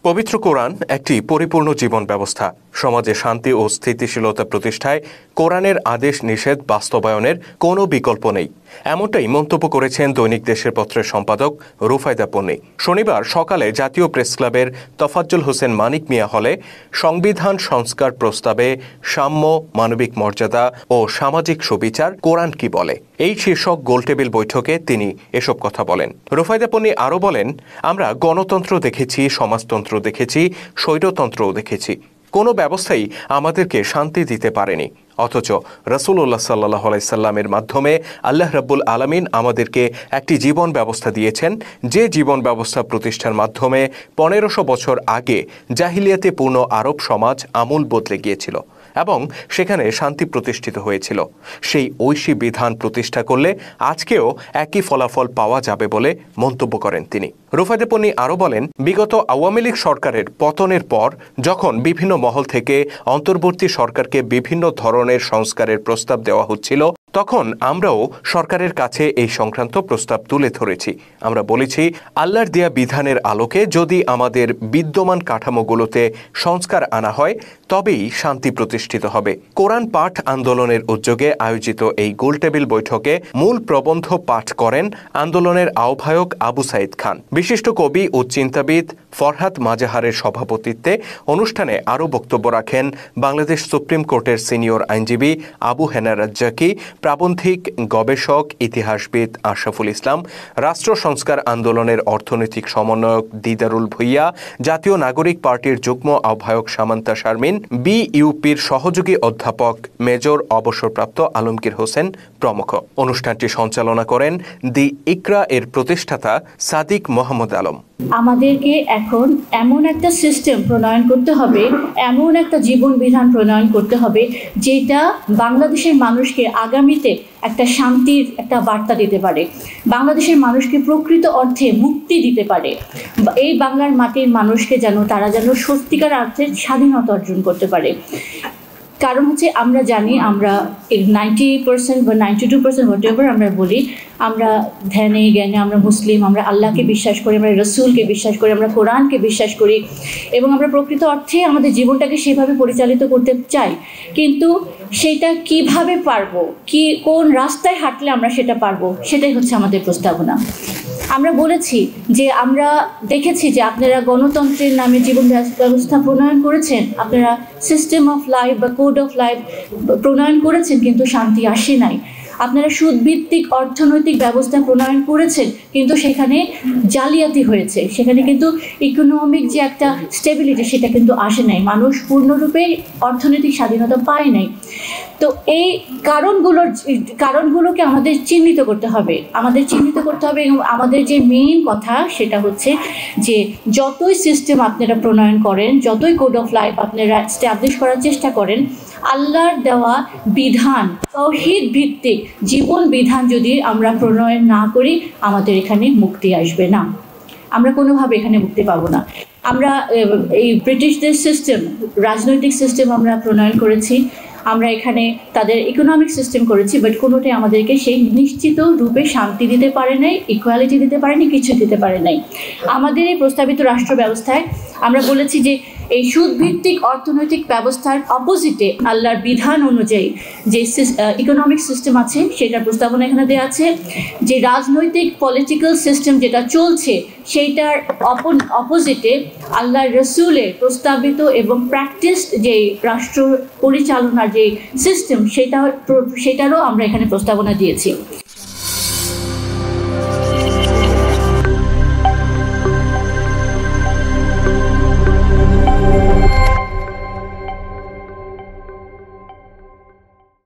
পবিত্র কোরআন একটি পরিপূর্ণ জীবন ব্যবস্থা। সমাজে শান্তি ও স্থিতিশীলতা প্রতিষ্ঠায় কোরআনের আদেশ নিষেধ বাস্তবায়নের কোনো বিকল্প নেই, এমনটাই মন্তব্য করেছেন দৈনিক দেশের পত্রের সম্পাদক রুফায়দা পন্নী। শনিবার সকালে জাতীয় প্রেসক্লাবের তফাজ্জল হোসেন মানিক মিয়া হলে সংবিধান সংস্কার প্রস্তাবে সাম্য, মানবিক মর্যাদা ও সামাজিক সুবিচার কোরআন কি বলে, এই শীর্ষক গোলটেবিল বৈঠকে তিনি এসব কথা বলেন। রুফায়দা পন্নী আরও বলেন, আমরা গণতন্ত্র দেখেছি, সমাজতন্ত্র দেখেছি, স্বৈরতন্ত্রও দেখেছি। কোনো ব্যবস্থাই আমাদেরকে শান্তি দিতে পারেনি। অথচ রাসূলুল্লাহ সাল্লাল্লাহু আলাইহি সাল্লামের মাধ্যমে আল্লাহ রাব্বুল আলামিন আমাদেরকে একটি জীবন ব্যবস্থা দিয়েছেন, যে জীবন ব্যবস্থা প্রতিষ্ঠার মাধ্যমে 1500 বছর আগে জাহিলিয়াতে পূর্ণ আরব সমাজ আমূল বদলে গিয়েছিল এবং সেখানে শান্তি প্রতিষ্ঠিত হয়েছিল। সেই ঐশী বিধান প্রতিষ্ঠা করলে আজকেও একই ফলাফল পাওয়া যাবে বলে মন্তব্য করেন তিনি। রুফায়দা পন্নী আরও বলেন, বিগত আওয়ামী লীগ সরকারের পতনের পর যখন বিভিন্ন মহল থেকে অন্তর্বর্তী সরকারকে বিভিন্ন ধরনের সংস্কারের প্রস্তাব দেওয়া হচ্ছিল, তখন আমরাও সরকারের কাছে এই সংক্রান্ত প্রস্তাব তুলে ধরেছি। আমরা বলেছি, আল্লাহর দেয়া বিধানের আলোকে যদি আমাদের বিদ্যমান কাঠামোগুলোতে সংস্কার আনা হয় তবেই শান্তি প্রতিষ্ঠিত হবে। কোরআন পাঠ আন্দোলনের উদ্যোগে আয়োজিত এই গোলটেবিল বৈঠকে মূল প্রবন্ধ পাঠ করেন আন্দোলনের আহ্বায়ক আবু সাইদ খান। বিশিষ্ট কবি ও চিন্তাবিদ ফরহাদ মাজাহারের সভাপতিত্বে অনুষ্ঠানে আরও বক্তব্য রাখেন বাংলাদেশ সুপ্রিম কোর্টের সিনিয়র আইনজীবী আবু হেনা রাজ্জাকি, প্রাবন্ধিক গবেষক ইতিহাসবিদ আশরাফুল ইসলাম, রাষ্ট্র সংস্কার আন্দোলনের অর্থনৈতিক সমন্বয়ক দিদারুল ভুইয়া, জাতীয় নাগরিক পার্টির যুগ্ম আহ্বায়ক সামান্তা শারমিন, বিইউপির সহযোগী অধ্যাপক মেজর অবসরপ্রাপ্ত আলমগীর হোসেন প্রমুখ। অনুষ্ঠানটি সঞ্চালনা করেন দি ইকরা এর প্রতিষ্ঠাতা সাদিক মোহাম্মদ আলম। আমাদেরকে এখন এমন একটা সিস্টেম প্রণয়ন করতে হবে, এমন একটা জীবন বিধান প্রণয়ন করতে হবে যেটা বাংলাদেশের মানুষকে আগামীতে একটা শান্তির একটা বার্তা দিতে পারে, বাংলাদেশের মানুষকে প্রকৃত অর্থে মুক্তি দিতে পারে, এই বাংলার মাটির মানুষকে তারা যেন সত্যিকার অর্থে স্বাধীনতা অর্জন করতে পারে। কারণ হচ্ছে আমরা জানি, আমরা 90% বা 92% হোয়াটএভার আমরা বলি, আমরা ধ্যানে জ্ঞানে আমরা মুসলিম, আমরা আল্লাহকে বিশ্বাস করি, আমরা রসুলকে বিশ্বাস করি, আমরা কোরআনকে বিশ্বাস করি এবং আমরা প্রকৃত অর্থে আমাদের জীবনটাকে সেভাবে পরিচালিত করতে চাই। কিন্তু সেটা কিভাবে পারবো, কোন রাস্তায় হাঁটলে আমরা সেটা পারবো, সেটাই হচ্ছে আমাদের প্রস্তাবনা। আমরা বলেছি যে আমরা দেখেছি যে আপনারা গণতন্ত্রের নামে জীবন ব্যবস্থা প্রণয়ন করেছেন, আপনারা সিস্টেম অফ লাইফ বা কোড অফ লাইফ প্রণয়ন করেছেন, কিন্তু শান্তি আসে নাই। আপনারা সুদভিত্তিক অর্থনৈতিক ব্যবস্থা প্রণয়ন করেছেন, কিন্তু সেখানে জালিয়াতি হয়েছে, সেখানে কিন্তু ইকোনমিক যে একটা স্টেবিলিটি সেটা কিন্তু আসে নাই, মানুষ পূর্ণরূপে অর্থনৈতিক স্বাধীনতা পায় নাই। তো এই কারণগুলোকে আমাদের চিহ্নিত করতে হবে এবং আমাদের যে মেইন কথা সেটা হচ্ছে যে যতই সিস্টেম আপনারা প্রণয়ন করেন, যতই কোড অফ লাইফ আপনারা এস্টাবলিশ করার চেষ্টা করেন, আল্লাহর দেওয়া বিধান, তাওহীদ ভিত্তিক জীবন বিধান যদি আমরা প্রণয়ন না করি, আমাদের এখানে মুক্তি আসবে না, আমরা কোনোভাবে এখানে মুক্তি পাবো না। আমরা এই ব্রিটিশদের সিস্টেম, রাজনৈতিক সিস্টেম আমরা প্রণয়ন করেছি, আমরা এখানে তাদের ইকোনমিক সিস্টেম করেছি, বাট কোনোটাই আমাদেরকে সেই নিশ্চিত রূপে শান্তি দিতে পারে নাই, ইকুয়ালিটি দিতে পারেনি, কিছু দিতে পারে নাই। আমাদের এই প্রস্তাবিত রাষ্ট্র ব্যবস্থায় আমরা বলেছি যে এই সুদভিত্তিক অর্থনৈতিক ব্যবস্থার অপোজিটে আল্লাহর বিধান অনুযায়ী যে ইকোনমিক সিস্টেম আছে সেটার প্রস্তাবনা এখানে দেওয়া আছে। যে রাজনৈতিক পলিটিক্যাল সিস্টেম যেটা চলছে সেইটার অপোজিটে আল্লাহর রসুলের প্রস্তাবিত এবং প্র্যাকটিসড যে রাষ্ট্র পরিচালনার যে সিস্টেম সেটারও আমরা এখানে প্রস্তাবনা দিয়েছি।